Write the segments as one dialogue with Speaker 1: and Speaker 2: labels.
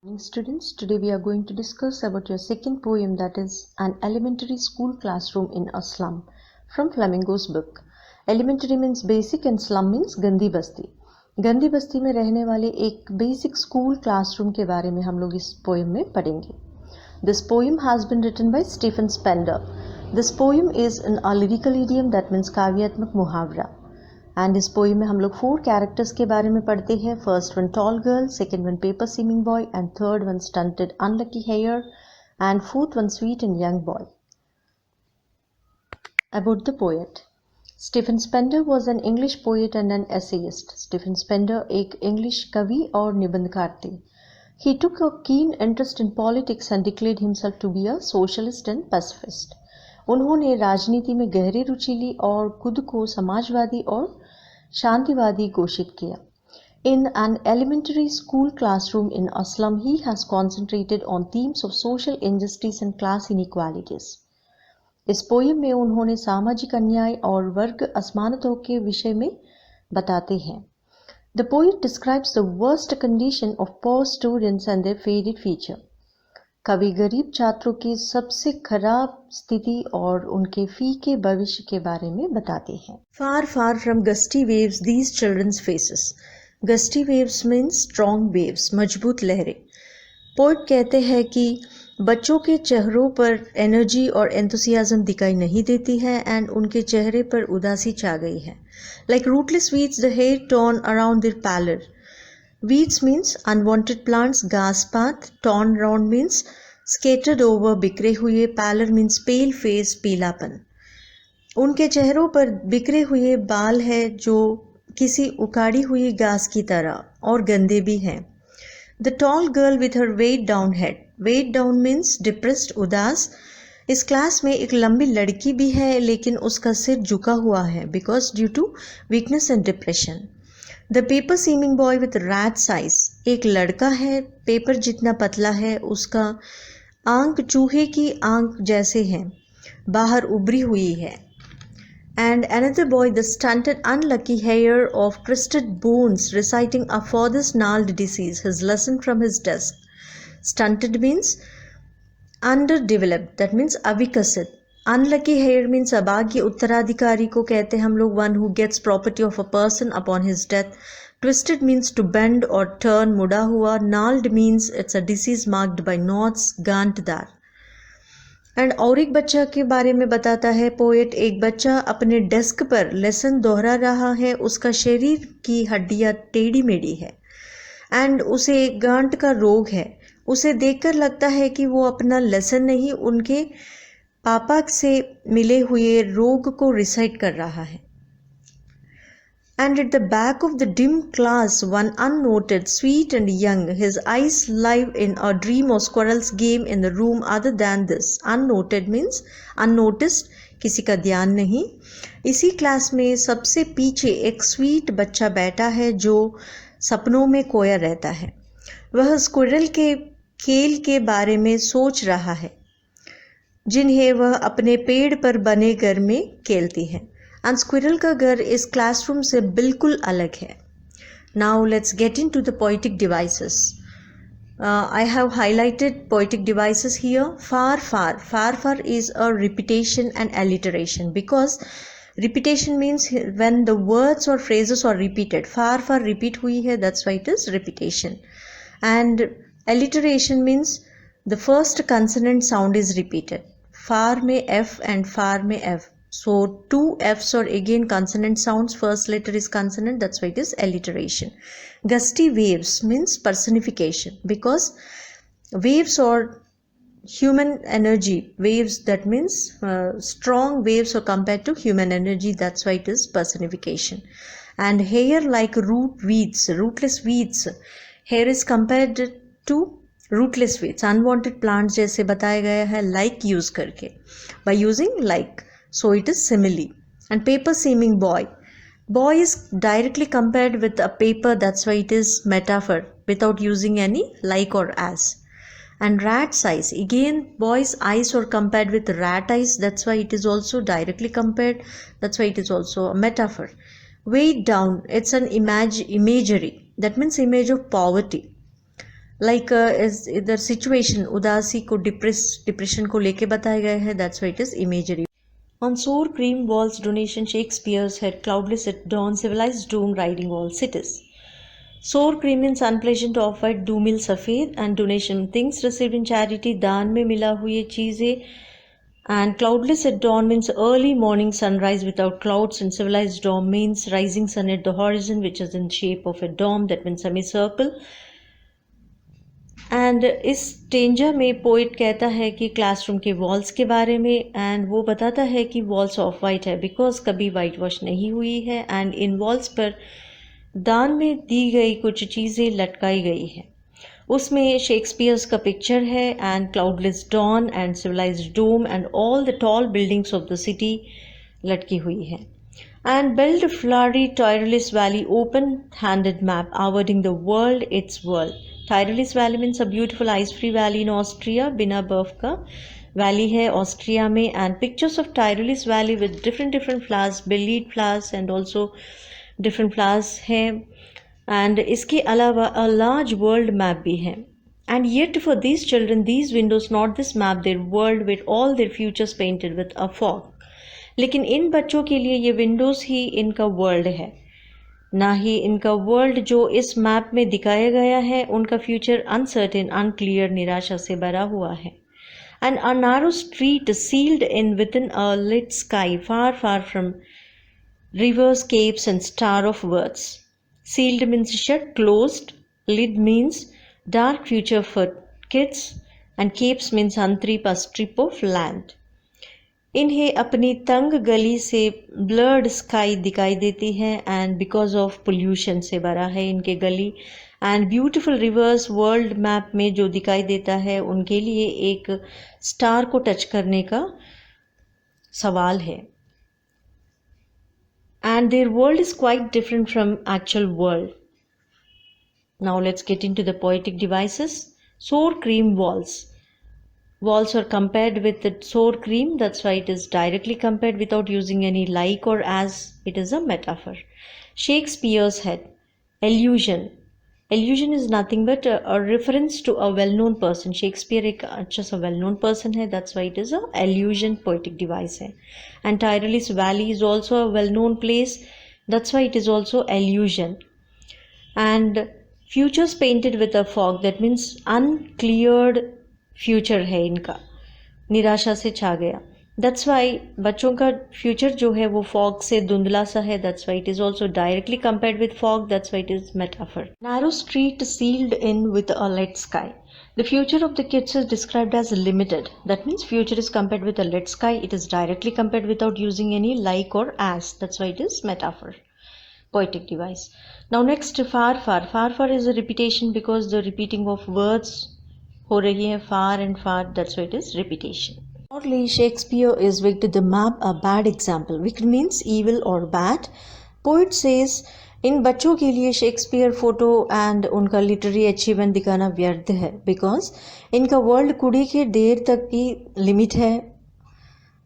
Speaker 1: Morning students, today we are going to discuss about your second poem, that is An Elementary School Classroom in a Slum from Flamingo's book. Elementary means basic and slum means गंदी बस्ती. गंदी बस्ती में रहने वाले एक basic school classroom के बारे में हम लोग इस पोएम में पढ़ेंगे. This poem has been written by Stephen Spender. This poem is in a lyrical idiom, that means काव्यात्मक मुहावरा. एंड इस पोएम में हम लोग 4 कैरेक्टर्स के बारे में पढ़ते हैं. First one tall girl, second one paper seeming boy, and third one stunted unlucky hair, and fourth one sweet and young boy. About the poet. Stephen Spender was an English poet and an essayist. Stephen Spender एक English कवि और निबंधकार थे. He took a keen interest in politics and declared himself to be a socialist and pacifist. उन्होंने राजनीति में गहरी रुचि ली और खुद को समाजवादी और शांतिवादी घोषित किया. In an elementary school classroom in a slum, he has concentrated on themes of social injustice and class inequalities. इस पोएम में उन्होंने सामाजिक अन्याय और वर्ग असमानताओं के विषय में बताते हैं. The poet describes the worst condition of poor students and their faded future. कवि गरीब छात्रों की सबसे खराब स्थिति और उनके फीके भविष्य के बारे में बताते हैं. Far far from gusty waves these children's faces. Gusty waves means strong waves, मजबूत लहरें. पोएट कहते हैं कि बच्चों के चेहरों पर एनर्जी और एंथुसियाज्म दिखाई नहीं देती है एंड उनके चेहरे पर उदासी छा गई है. Like rootless weeds, the hair torn around their pallor. Weeds means unwanted plants, घास पात. Torn round means scattered over, बिखरे हुए. Pallor means pale face, पीलापन. उनके चेहरों पर बिखरे हुए बाल है जो किसी उखाड़ी हुई घास की तरह और गंदे भी हैं. The tall girl with her weighed down head. Weighed down means depressed, उदास. इस क्लास में एक लंबी लड़की भी है लेकिन उसका सिर झुका हुआ है because due to weakness and depression. The paper seeming boy with rat's eyes. एक लड़का है, पेपर जितना पतला है, उसका आंख चूहे की आंख जैसे है, बाहर उभरी हुई है. And another boy, the stunted unlucky hair of twisted bones, reciting a father's gnarled disease, his lesson from his desk. Stunted means underdeveloped, that means अविकसित. Unlucky hair means अभाग्य उत्तराधिकारी को कहते हैं हम लोग, one who gets property of a person upon his death. Twisted means to bend or turn, मुड़ा हुआ. Gnarled means it's a disease marked by knots, गांठदार. एंड और एक बच्चा के बारे में बताता है पोएट. एक बच्चा अपने डेस्क पर लेसन दोहरा रहा है, उसका शरीर की हड्डियां टेढ़ी मेढ़ी है एंड उसे गांठ का रोग है. उसे देखकर लगता है कि वो अपना लेसन नहीं, उनके पापा से मिले हुए रोग को रिसाइट कर रहा है. And at the back of the dim class, one unnoted, sweet and young, his eyes live in a dream of squirrel's game in the room other than this. Unnoted means unnoticed, किसी का ध्यान नहीं. इसी class में सबसे पीछे एक sweet बच्चा बैठा है जो सपनों में खोया रहता है. वह स्क्विरल के खेल के बारे में सोच रहा है जिन्हें वह अपने पेड़ पर बने घर में खेलती है. एंड स्क्विरल का घर इस क्लासरूम से बिल्कुल अलग है. Now let's get into the poetic devices. I have highlighted poetic devices here. Far far. Far far is a repetition and alliteration because repetition means when the words or phrases are repeated. Far far repeat हुई है, that's why it is repetition. And alliteration means the first consonant sound is repeated. Far में F and far में F. So 2 F's are again consonant sounds. First letter is consonant, that's why it is alliteration. Gusty waves means personification because waves are human energy. Waves, that means strong waves are compared to human energy, that's why it is personification. And hair like root weeds, rootless weeds. Hair is compared to rootless weeds, unwanted plants जैसे बताया गया है like use करके, by using like. So it is simile. And paper seeming boy. Boy is directly compared with a paper, that's why it is metaphor without using any like or as. And rat's eyes. Again, boy's eyes are compared with rat eyes, that's why it is also directly compared, that's why it is also a metaphor. Weighed down, it's an imagery, that means image of poverty. Like इधर situation उदासी को depression को लेके बताया गया है, that's why it is imagery. On sour cream walls donation Shakespeare's had cloudless at dawn civilized doom riding all cities. Sour cream means unpleasant offered doomil safed and donation things received in charity दान में मिला हुई चीज़ें. And cloudless at dawn means early morning sunrise without clouds, and civilized dawn means rising sun at the horizon which is in shape of a dome, that means semicircle. And इस टेंजर में poet कहता है कि classroom के walls के बारे में, and वो बताता है कि वॉल्स ऑफ वाइट है बिकॉज कभी वाइट वॉश नहीं हुई है, एंड इन वॉल्स पर दान में दी गई कुछ चीज़ें लटकाई गई है. उसमें शेक्सपियर्स का पिक्चर है, and cloudless dawn and civilised dome and all the tall buildings of the city लटकी हुई है. And build a flowery tireless valley open-handed map awarding the world its world. Tyrolese Valley means a beautiful ice-free valley in Austria. बिना बर्फ का valley है Austria में, and pictures of Tyrolese Valley with different flowers, bellied flowers and also different flowers है. and इसके अलावा a large world map भी है. And yet for these children, these windows not this map, their world with all their futures painted with a fog. लेकिन इन बच्चों के लिए ये विंडोज़ ही इनका वर्ल्ड है, ना ही इनका वर्ल्ड जो इस मैप में दिखाया गया है. उनका फ्यूचर अनसर्टेन, अनक्लियर, निराशा से भरा हुआ है. And a narrow street sealed in with in a lit sky far far from rivers, capes and star of words. Sealed means shut, closed. Lid means dark future for kids, and capes means untrip, a strip of land. इन्हें अपनी तंग गली से blurred sky दिखाई देती है, and because of pollution से भरा है इनके गली. And beautiful reverse world map में जो दिखाई देता है उनके लिए एक स्टार को टच करने का सवाल है. And their world is quite different from actual world. Now let's get into the poetic devices. Sour cream walls. Walls are compared with the sour cream, that's why it is directly compared without using any like or as, it is a metaphor. Shakespeare's head. Allusion. Allusion is nothing but a reference to a well-known person. Shakespeare एक just a well-known person है, that's why it is a allusion poetic device है. And Tyrolese Valley is also a well-known place, that's why it is also allusion. And futures painted with a fog, that means uncleared future है इनका, निराशा से छा गया. That's why बच्चों का future जो है वो फॉग से धुंधला सा है, that's why it is also directly compared with fog, that's why it is metaphor. Narrow street sealed in with a lead sky. The future of the kids is described as limited, that means future is compared with a lead sky, it is directly compared without using any like or as, that's why it is metaphor. Poetic device. Now next, far far. Far far is a repetition because the repeating of words हो रही है, far and far, that's why it is repetition. Broadly, Shakespeare is wicked the map a bad example. Wicked means evil or bad. Poet says इन बच्चों के लिए Shakespeare photo and उनका literary achievement दिखाना व्यर्थ है बिकॉज इनका वर्ल्ड कुड़ी के देर तक की लिमिट है.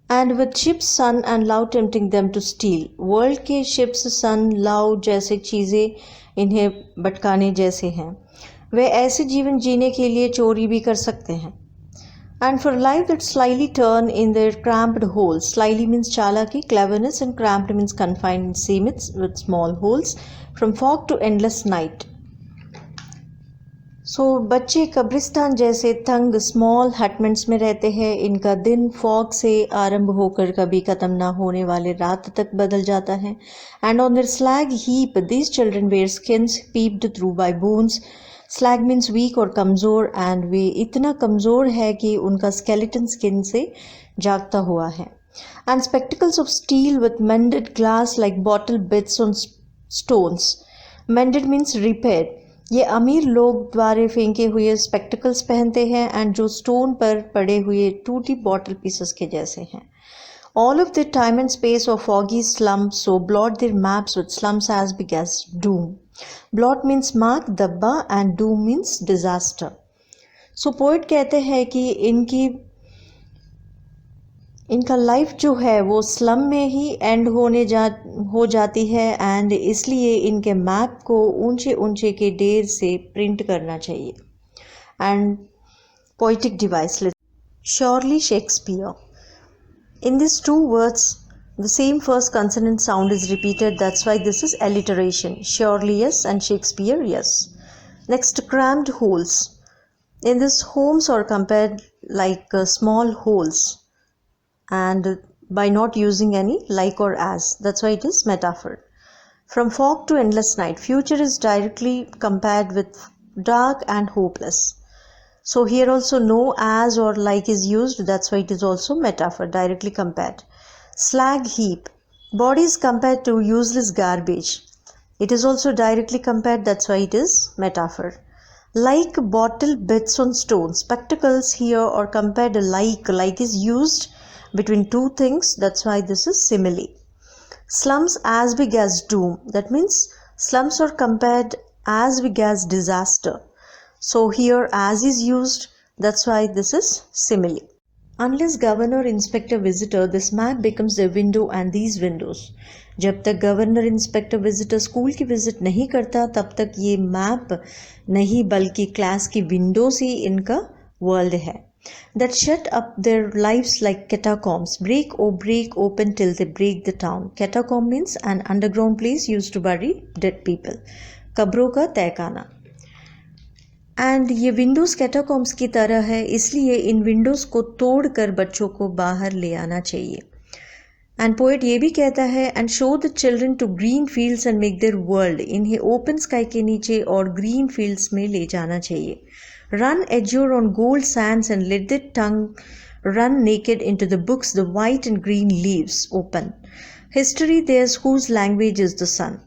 Speaker 1: And with ships sun and love tempting them to steal. World के शिप्स सन लव जैसे चीज़ें इन्हें भटकाने जैसे हैं, वे ऐसे जीवन जीने के लिए चोरी भी कर सकते हैं. And for life that slyly turn in their cramped holes. Slyly means चालाकी, cleverness, and cramped means confined in limits with small holes from fog to endless night. So बच्चे कब्रिस्तान जैसे तंग स्मॉल हटमेंट्स में रहते हैं. इनका दिन फॉग से आरंभ होकर कभी ख़त्म ना होने वाले रात तक बदल जाता है. And on their slag heap these children wear skins peeped through by bones. Slag means weak और कमज़ोर, एंड वे इतना कमज़ोर है कि उनका स्केलेटन स्किन से जागता हुआ है. And spectacles of steel with मेंडेड glass like bottle beads on stones. मेंडेड means repaired. ये अमीर लोग द्वारा फेंके हुए स्पेक्टिकल्स पहनते हैं एंड जो स्टोन पर पड़े हुए टूटी बॉटल पीसेस के जैसे हैं. All of their time and space of foggy slums, so blot their maps with slums as big as doom. Blot means mark, dabba, and doom means disaster. So poet कहते हैं कि इनका life जो है वो स्लम में ही and हो जाती है, एंड इसलिए इनके मैप को ऊंचे ऊंचे के ढेर से प्रिंट करना चाहिए. and poetic device. Surely Shakespeare. In these two words, the same first consonant sound is repeated. That's why this is alliteration. Surely yes and Shakespeare yes. Next, crammed holes. In this, homes are compared like small holes, and by not using any like or as. That's why it is metaphor. From fog to endless night. Future is directly compared with dark and hopeless. So here also no as or like is used. That's why it is also metaphor, directly compared. Slag heap. Body is compared to useless garbage. It is also directly compared. That's why it is metaphor. Like bottle bits on stone. Spectacles here are compared like. Like is used between two things. That's why this is simile. Slums as big as doom. That means slums are compared as big as disaster. So here as is used. That's why this is simile. Unless governor, inspector, visitor, this map becomes a window and these windows. जब तक governor, inspector, visitor school की visit नहीं करता तब तक ये map नहीं बल्कि क्लास की विंडोज ही इनका वर्ल्ड है. That shut up their lives like catacombs. Break open till they break the town. Catacomb means an underground place used to bury dead people. कब्रों का तहखाना. एंड ये विंडोज़ कैटाकॉम्स की तरह है, इसलिए इन विंडोज़ को तोड़कर बच्चों को बाहर ले आना चाहिए. एंड पोएट ये भी कहता है and show the children to green fields and make their world. इन्हें ओपन स्काई के नीचे और ग्रीन फील्ड्स में ले जाना चाहिए. Run azure on gold sands and let the tongue run naked into the books the white and green leaves open. History theirs whose language is the sun.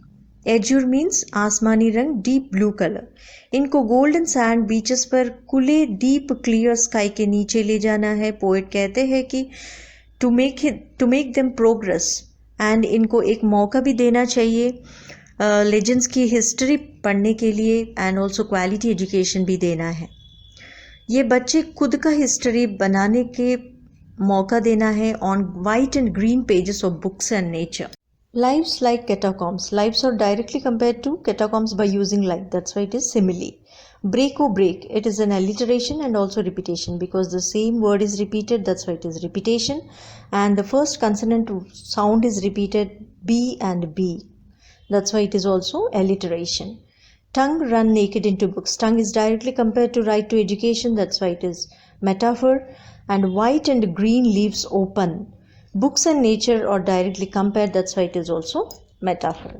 Speaker 1: Azure means आसमानी रंग, deep blue colour. इनको golden sand beaches पर खुले deep clear sky के नीचे ले जाना है. पोएट कहते हैं कि to make them progress, and इनको एक मौका भी देना चाहिए लेजेंड्स की हिस्ट्री पढ़ने के लिए, एंड ऑल्सो क्वालिटी एजुकेशन भी देना है. ये बच्चे खुद का हिस्ट्री बनाने के मौका देना है on white and green pages of books and nature. Lives like catacombs. Lives are directly compared to catacombs by using like. That's why it is simile. Break. It is an alliteration and also repetition because the same word is repeated. That's why it is repetition. And the first consonant sound is repeated, B and B. That's why it is also alliteration. Tongue run naked into books. Tongue is directly compared to right to education. That's why it is metaphor. And white and green leaves open. Books and nature are directly compared. That's why it is also metaphor.